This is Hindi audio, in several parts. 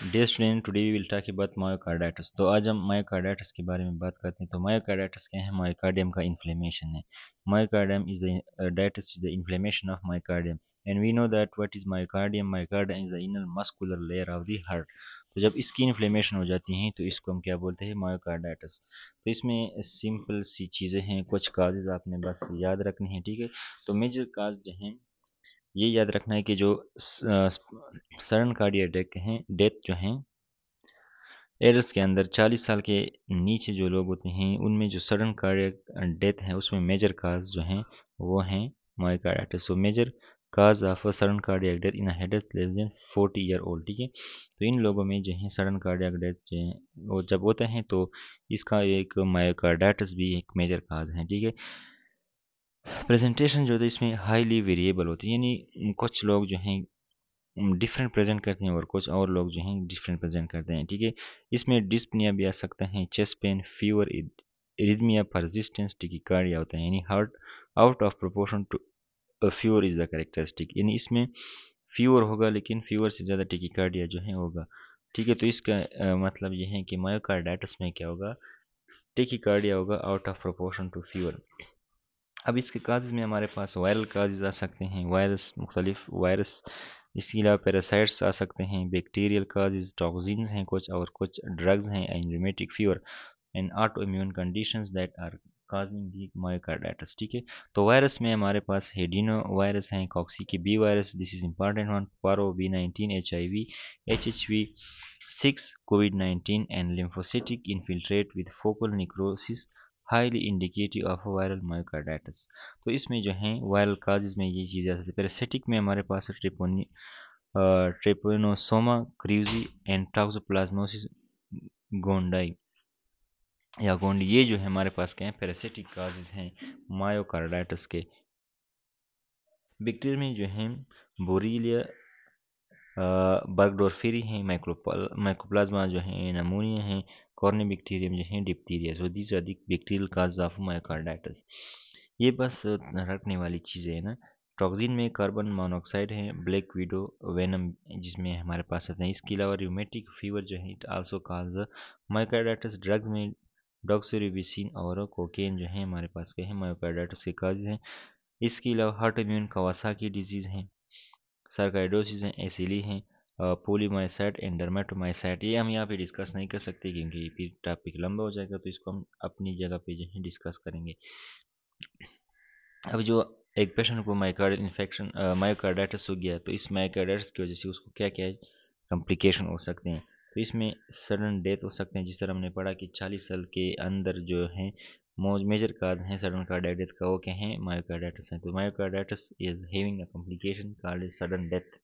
Dear student, today we will talk about myocarditis. तो आज हम मायोकार्डाइटिस के बारे में बात करते हैं। तो मायोकार्डाइटिस क्या है? मायोकार्डियम का इन्फ्लेमेशन है। Myocardium is the ditis is the inflammation of myocardium and we know that what is myocardium. Myocardium is the inner muscular layer of the heart. तो जब इसकी इन्फ्लेमेशन हो जाती है तो इसको हम क्या बोलते हैं? मायोकार्डाइटिस। तो इसमें सिंपल सी चीज़ें हैं, कुछ काजेज आपने बस याद रखने हैं, ठीक है। तो मेजर काज जो हैं ये याद रखना है कि जो सडन कार्डियक डेथ हैं, डेथ जो हैं एरर्स के अंदर 40 साल के नीचे जो लोग होते हैं उनमें जो सडन कार्डियक डेथ है उसमें मेजर काज जो हैं वो हैं myocarditis. So major cause of a sudden cardiac death in headers less than 40 year old, ठीक है। तो इन लोगों में जो है सडन कार्डियक डेथ जो है वो जब होता है तो इसका एक मायोकार्डाइटिस भी एक मेजर काज है, ठीक है। प्रेजेंटेशन जो है इसमें हाईली वेरिएबल होती है, यानी कुछ लोग जो हैं डिफरेंट प्रेजेंट करते हैं और कुछ और लोग जो हैं डिफरेंट प्रेजेंट करते हैं, ठीक है। इसमें डिस्पनिया भी आ सकता है, chest pain, fever, arrhythmia, persistence, tachycardia होता है, यानी heart out of proportion to fever is the characteristic, यानी इसमें फीवर होगा लेकिन फीवर से ज़्यादा टिकिकार्डिया जो है होगा, ठीक है। तो इसका मतलब ये है कि मायोकार्डाइटिस में क्या होगा? टिकिकार्डिया होगा out of proportion to fever. अब इसके काजेज में हमारे पास वायरल काजेज आ सकते हैं, वायरस, मुख्तलिफ वायरस। इसके अलावा पैरासाइट्स आ सकते हैं, बैक्टीरियल काजेज, टॉक्सिन्स हैं कुछ, और कुछ ड्रग्स हैं, and rheumatic fever and auto immune conditions that are causing the myocarditis, ठीक है। तो वायरस में हमारे पास हेडिनो वायरस हैं, coxsackie B virus, this is important one, parvo B19, HIV, HHV6, COVID-19 and lymphocytic infiltrate with focal necrosis highly indicative of viral myocarditis. तो इसमें जो है वायरल काजेज में ये चीज़ आ सकती है। पैरासिटिक में हमारे पास ट्रेपोनोसोमा क्रूजी एंड टॉक्सोप्लाज्मोसिस गोंडाई या गोंडी, ये जो है हमारे पास क्या है? पैरासिटिक काजेज हैं मायोकार्डाइटिस के। बैक्टीरिया में जो है बोरीलिया, बर्गडोरफेरी हैं, माइकोप्लाज्मा जो है, नमूनिया है, कॉर्निबैक्टीरियम जो है, diphtheria. So these are the bacterial cause of myocarditis. ये बस रखने वाली चीज़ें हैं ना। टॉक्सिन में कार्बन मोनोऑक्साइड है, ब्लैक विडो वेनम जिसमें हमारे पास आते हैं। इसके अलावा रूमेटिक फीवर जो है it also cause myocarditis. Drugs में डॉक्सोरिबोसिन और कोकेन जो है हमारे पास क्या है? मायोकार्डाइटिस के काज हैं। इसके अलावा हार्ट इम्यून कवासाकी डिजीज़ हैं, सार्काइडोसिस हैं, एसिली हैं, पोलीमाइसाइट एंड डर्मेटोमाइसाइट। ये हम यहाँ पे डिस्कस नहीं कर सकते क्योंकि फिर टॉपिक लंबा हो जाएगा, तो इसको हम अपनी जगह पे जो है डिस्कस करेंगे। अब जो एक पेशेंट को मायोकार्डियल इन्फेक्शन मायोकार्डाइटिस हो गया तो इस मायोकार्डाइटिस की वजह से उसको क्या क्या कॉम्प्लिकेशन हो सकते हैं? तो इसमें सडन डेथ हो सकते हैं, जिस तरह हमने पढ़ा कि 40 साल के अंदर जो है मेजर काज हैं सडन कार्डियक डेथ का, वो क्या है? मायोकार्डाइटिस है। तो myocarditis is having a complication called sudden death.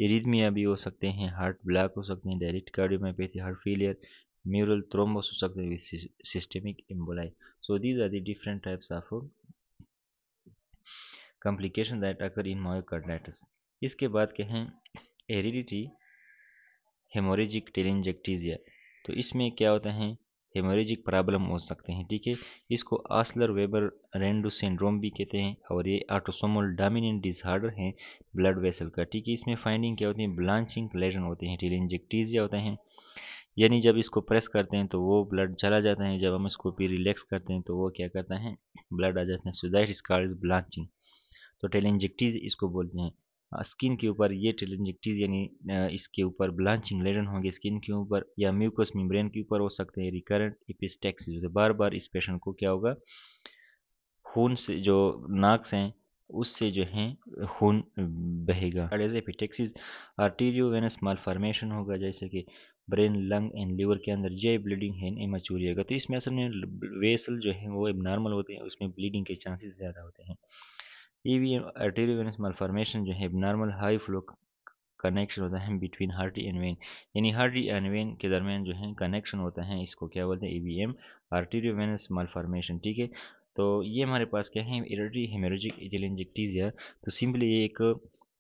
Arrhythmia भी हो सकते हैं, हार्ट ब्लॉक हो सकते हैं, direct cardiomyopathy, heart failure, mural thrombus हो सकते हैं, systemic emboli. So these are the different types of complication that occur in myocarditis। इसके बाद क्या है? Heredity haemorrhagic telangiectasia. तो इसमें क्या होता है? हेमोरेजिक प्रॉब्लम हो सकते हैं, ठीक है। इसको आस्लर वेबर रेंडू सिंड्रोम भी कहते हैं और ये ऑटोसोमल डोमिनेंट डिसऑर्डर है ब्लड वेसल का, ठीक है। इसमें फाइंडिंग क्या होती है? ब्लांचिंग लेजन होते हैं, टेलेंजेक्टीजिया होता है, यानी जब इसको प्रेस करते हैं तो वो ब्लड चला जाता है, जब हम इसको भी रिलैक्स करते हैं तो वो क्या करता है? ब्लड आ जाता है। So that is called blanching. तो टेलेंजेक्टीज इसको बोलते हैं। स्किन के ऊपर ये टेलेंजेक्टीज यानी इसके ऊपर ब्लांचिंग लेजन होंगे स्किन के ऊपर या म्यूकस मेम्ब्रेन के ऊपर हो सकते हैं। रिकरेंट एपिस्टेक्सिस, बार बार इस पेशेंट को क्या होगा? खून से जो नाक से हैं उससे जो है खून बहेगा। एपिटेक्सिस आर्टीरियोवेनस मालफॉर्मेशन होगा, जैसे कि ब्रेन, लंग एंड लिवर के अंदर जे ब्लीडिंग है इमेच्योर होगा। तो इसमें असल में वेसल जो है वो एबनॉर्मल होते हैं, उसमें ब्लीडिंग के चांसेस ज़्यादा होते हैं। ईवीएम आर्टेरियोवेनस मालफॉर्मेशन जो है एबनॉर्मल हाई फ्लो कनेक्शन होता है बिटवीन हार्टी एंड वेन, यानी हार्टी एंड वेन के दरमियान जो है कनेक्शन होता है, इसको क्या बोलते हैं? ईवीएम आर्टेरियोवेनस मालफॉर्मेशन, ठीक है। तो ये हमारे पास क्या है? इरेडी हेमोरेजिक टेलेंजेक्टीजिया। तो सिंपली ये एक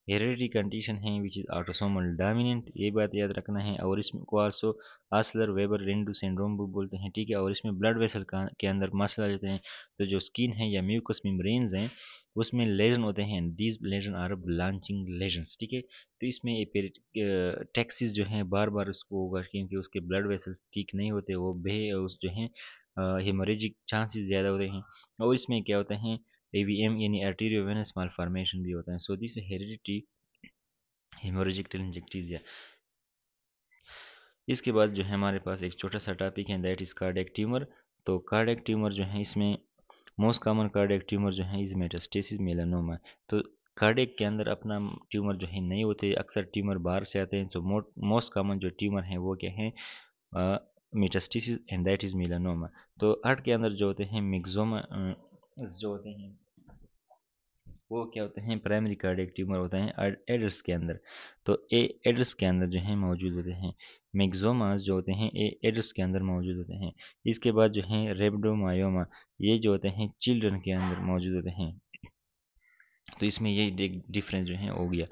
हेरेडिटी कंडीशन है विच इज़ ऑटोसोमल डोमिनेंट, ये बात याद रखना है। और इसमें को आल्सो आस्लर वेबर रेंडू सिंड्रोम भी बोलते हैं, ठीक है। और इसमें ब्लड वेसल के अंदर मसल आ जाते हैं, तो जो स्किन है या म्यूकस मेम्ब्रेन्स हैं उसमें लेजन होते हैं, these lesion are blanching lesions, ठीक है। तो इसमें टैक्सिस जो है बार बार उसको होगा क्योंकि उसके ब्लड वेसल्स ठीक नहीं होते, वो बे उस जो है हेमोरेजिक चांसेस ज़्यादा होते हैं। और इसमें क्या होता है, एवीएम यानी आर्टेरियोवेनस मालफॉर्मेशन भी होता है। So this heredity haemorrhagic telangiectasia. इसके बाद जो है हमारे पास एक छोटा सा टॉपिक है, दैट इज़ कार्डियक ट्यूमर। तो कार्डियक ट्यूमर जो है इसमें मोस्ट कॉमन कार्डियक ट्यूमर जो है इज मेटास्टेसिस मेलानोमा। तो कार्डियक के अंदर अपना ट्यूमर जो है नहीं होते, अक्सर ट्यूमर बाहर से आते हैं। तो मोस्ट कॉमन जो ट्यूमर है वो क्या है, metastasis and that is melanoma. तो हार्ट के अंदर जो होते हैं मिक्सोमा जो होते हैं वो क्या होते हैं, प्राइमरी कार्डियक ट्यूमर होते हैं एडल्ट के अंदर। तो ए एडल्ट के अंदर जो है मौजूद होते हैं। मेक्सोमास जो होते हैं ए एडल्ट के अंदर मौजूद होते हैं। इसके बाद जो है रेब्डोमायोमा, ये जो होते हैं चिल्ड्रन के अंदर मौजूद होते हैं। तो इसमें ये डिफरेंस जो है हो गया।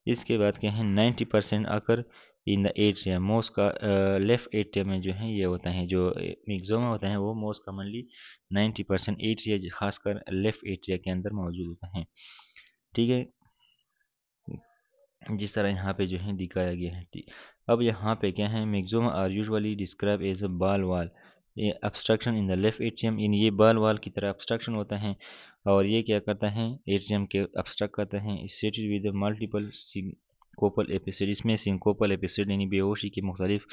इसके बाद क्या है, 90% आकर इन द एट्रिया, मोस्ट का लेफ्ट एट्रिया में जो है ये होता है, जो मिक्सोमा होता है वो मोस्ट कॉमनली 90% एट्रिया खासकर लेफ्ट एट्रिया के अंदर मौजूद होता है, ठीक है। जिस तरह यहाँ पे जो है दिखाया गया है, ठीक। अब यहाँ पे क्या है, maximum are usually describe as a ball valve, ये obstruction in the left atrium, इन ये बाल वाल की तरह obstruction होता है। और ये क्या करता है, एट्रियम के obstruct करता है। associated विद मल्टीपल सिंकोपल एपिसोड, इसमें सिंकोपल एपिसोड यानी बेहोशी के मुख्तलिफ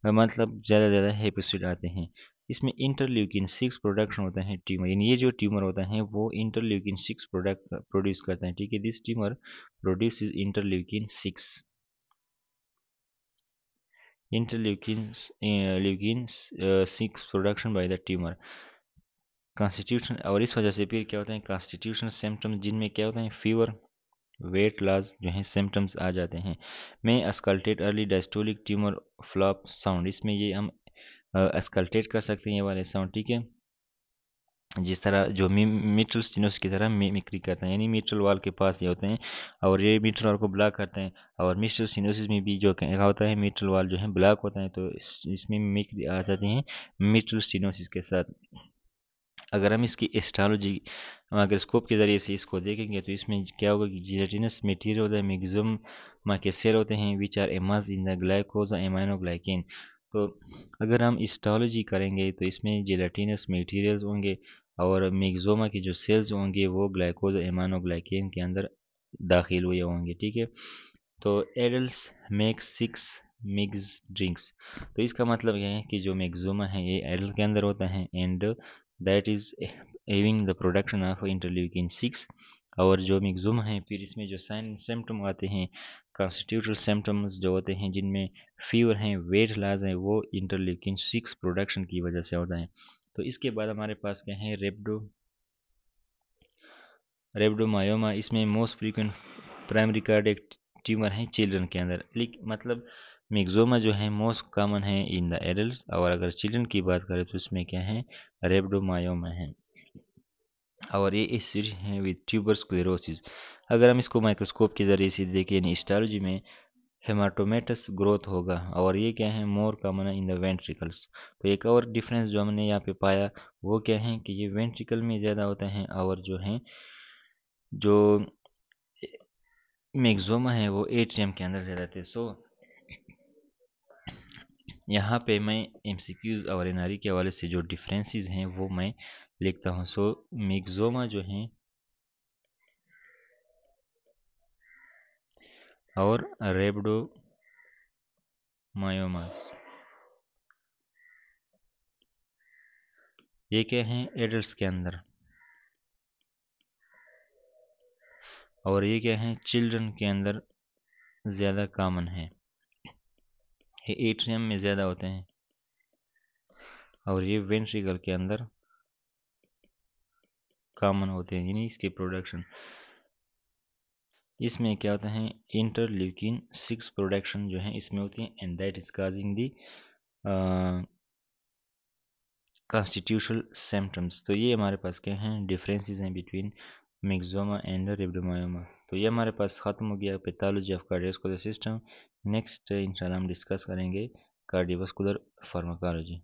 मतलब ज़्यादा ज़्यादा एपिसोड आते हैं। इसमें इंटरल्यूकिन 6 प्रोडक्शन होता है ट्यूमर, यानी ये जो ट्यूमर होता है वो इंटरल्यूकिन 6 प्रोडक्ट प्रोड्यूस करता है, ठीक है। This tumour produces interleukins 6 production by the tumor constitution. और इस वजह से फिर क्या होता है, कॉन्स्टिट्यूशनल सिम्टम्स जिनमें क्या होता है, फीवर वेट लॉस जो है सिम्टम्स आ जाते हैं। मैं auscultate early diastolic tumour flop sound, इसमें ये हम अस्कल्टेट कर सकते हैं ये वाले साउंड, ठीक है। जिस तरह जो मिट्रल स्टिनोस की तरह मिमिक्री करते हैं, यानी मिट्रल वाल के पास ये होते हैं और ये मिट्रल वाल को ब्लॉक करते हैं। और मिट्रल स्टिनोसिस में भी जो क्या होता है, मिट्रल वाल जो है ब्लॉक होता है, तो इसमें मिमिक्री आ जाती है मिट्रल स्टिनोसिस के साथ। अगर हम इसकी एस्ट्रोलॉजी माइक्रोस्कोप के ज़रिए से इसको देखेंगे तो इसमें क्या होगा कि जिलेटिनस मटेरियल होता है, मैक्सिमम के सेल होते हैं which are emerge in the glycosaminoglycan. तो अगर हम हिस्टोलॉजी करेंगे तो इसमें जिलेटिनस मटेरियल्स होंगे और मेग्जोमा के जो सेल्स होंगे वो ग्लाइकोज एमाइनोग्लाइकेन के अंदर दाखिल हुए होंगे, ठीक है। तो एडल्ट्स मेक 6 मिक्स ड्रिंक्स, तो इसका मतलब यह है कि जो मेग्जोमा है ये एडल्ट के अंदर होता है and that is having the production of interleukin 6। और जो मेग्जोमा है फिर इसमें जो साइन सिम्टम आते हैं, कॉन्स्टिट्यूटल सिम्टम्स जो होते हैं जिनमें फीवर है वेट लॉस है, वो इंटरल्यूकिन 6 प्रोडक्शन की वजह से होता है। तो इसके बाद हमारे पास क्या है, रेब्डोमायोमा, इसमें most frequent primary cardiac tumour है चिल्ड्रन के अंदर, मतलब मिक्सोमा जो है मोस्ट कॉमन है इन द एडल्ट्स, और अगर चिल्ड्रन की बात करें तो इसमें क्या है, रेब्डोमायोमा है। और ये एसिड है विद ट्यूबर स्क्लेरोसिस। अगर हम इसको माइक्रोस्कोप के जरिए से देखें यानी हिस्टोलॉजी में हेमाटोमेटस ग्रोथ होगा, और ये क्या है, more common in the ventricles. तो एक और डिफरेंस जो हमने यहाँ पे पाया वो क्या है कि ये वेंट्रिकल में ज़्यादा होता है, और जो है जो मेग्जोमा है वो एट्रियम के अंदर ज़्यादा थे। सो यहाँ पे मैं एमसीक्यूज और एनआरई के हवाले से जो डिफरेंसेस हैं वो मैं लिखता हूँ। सो मेग्जोमा जो है और रेब्डोमायोमास, ये क्या हैं एडल्ट्स के अंदर, और ये क्या हैं चिल्ड्रन के अंदर ज़्यादा कॉमन है। ये एट्रियम में ज़्यादा होते हैं और ये वेंट्रिकल के अंदर कॉमन होते हैं, यानी इसके प्रोडक्शन। इसमें क्या होता है, इंटरल्यूकिन 6 प्रोडक्शन जो है इसमें होती है and that is causing the constitutional symptoms. तो ये हमारे पास क्या हैं, डिफरेंसेस हैं बिटवीन मिक्सोमा एंड रिब्डोमायोमा। तो ये हमारे पास ख़त्म हो गया pathology of cardiovascular system. Next इंशाल्लाह हम डिस्कस करेंगे कार्डियोवास्कुलर फार्माकोलॉजी।